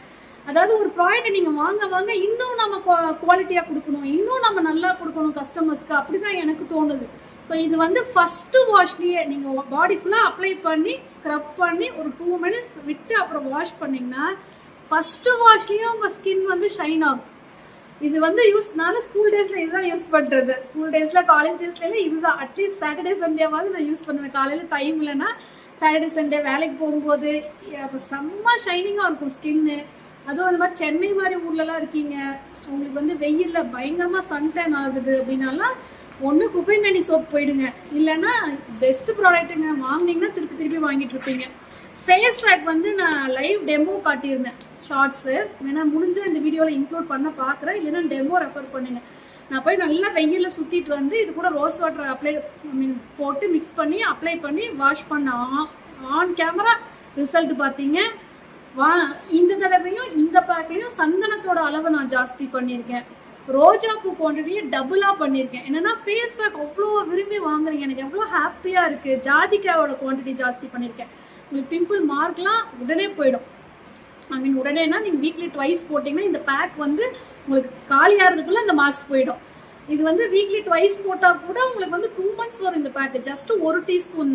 அதாவது ஒரு ப்ராடக்ட் நீங்கள் வாங்க இன்னும் நம்ம குவாலிட்டியாக கொடுக்கணும், இன்னும் நம்ம நல்லா கொடுக்கணும் கஸ்டமர்ஸ்க்கு, அப்படி தான் எனக்கு தோணுது. ஸோ இது வந்து ஃபஸ்ட்டு வாஷ்லேயே நீங்கள் பாடி ஃபுல்லாக அப்ளை பண்ணி ஸ்க்ரப் பண்ணி ஒரு 2 minutes விட்டு அப்புறம் வாஷ் பண்ணிங்கன்னா ஃபஸ்ட்டு வாஷ்லேயே உங்கள் ஸ்கின் வந்து ஷைன் ஆகும். இது வந்து நானும் ஸ்கூல் டேஸில் இதுதான் யூஸ் பண்ணுறது. ஸ்கூல் டேஸில் காலேஜ் டேஸ்ல இதுதான். அட்லீஸ்ட் சாட்டர்டே சண்டேவாவது நான் யூஸ் பண்ணுவேன். காலையில் டைம் இல்லைன்னா சாட்டர்டே சண்டே வேலைக்கு போகும்போது அப்போ செம்ம ஷைனிங்காக இருக்கும் ஸ்கின்னு. அதுவும் இந்த மாதிரி சென்னை மாதிரி ஊர்லலாம் இருக்கீங்க, உங்களுக்கு வந்து வெயிலில் பயங்கரமாக சன்டேன் ஆகுது அப்படின்னாலாம் ஒன்று குப்பைமேனி சோப் போயிடுங்க, இல்லைன்னா பெஸ்ட்டு ப்ராடக்ட்டுங்க. வாங்கினீங்கன்னா திருப்பி வாங்கிட்டு இருப்பீங்க. ஃபேஸ் பேக் வந்து நான் லைவ் டெமோ காட்டியிருந்தேன் ஷார்ட்ஸு, வேணா முடிஞ்ச இந்த வீடியோவில் இன்க்ளூட் பண்ண பார்க்குறேன், இல்லைன்னா டெமோ ரெஃபர் பண்ணுங்கள். நான் போய் நல்லா வெயிலில் சுற்றிட்டு வந்து இது கூட ரோஸ் வாட்டர் போட்டு மிக்ஸ் பண்ணி அப்ளை பண்ணி வாஷ் பண்ண ஆன் கேமரா ரிசல்ட் பார்த்தீங்க. இந்த தடவையும் இந்த பேக்லேயும் சந்தனத்தோட அளவு நான் ஜாஸ்தி பண்ணியிருக்கேன், ரோஜா பூ குவான்டிட்டியை டபுளாக பண்ணியிருக்கேன். என்னென்னா ஃபேஸ் பேக் அவ்வளோ விரும்பி வாங்குறீங்க, எனக்கு எவ்வளோ ஹாப்பியாக இருக்குது. ஜாதிக்காயோட குவான்டிட்டி ஜாஸ்தி பண்ணியிருக்கேன். உங்களுக்கு பிம்பிள் மார்க்லாம் உடனே போயிடும். உடனேனா நீங்கள் வீக்லி 2 போட்டிங்கன்னா இந்த பேக் வந்து உங்களுக்கு காலியாகிறதுக்குள்ளே இந்த மார்க்ஸ் போயிடும். இது வந்து வீக்லி 2 போட்டால் கூட உங்களுக்கு வந்து 2 months வரும் இந்த பேக், ஜஸ்ட் 1 teaspoon.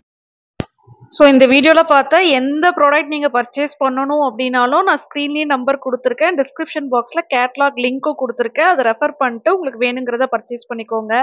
ஸோ இந்த வீடியோவில் பார்த்தா எந்த ப்ராடக்ட் நீங்கள் பர்ச்சேஸ் பண்ணணும் அப்படின்னாலும் நான் ஸ்க்ரீன்லேயே நம்பர் கொடுத்துருக்கேன், டிஸ்கிரிப்ஷன் பாக்ஸில் கேட்லாக் லிங்க்கும் கொடுத்துருக்கேன், அதை ரெஃபர் பண்ணிட்டு உங்களுக்கு வேணுங்கிறத பர்ச்சேஸ் பண்ணிக்கோங்க.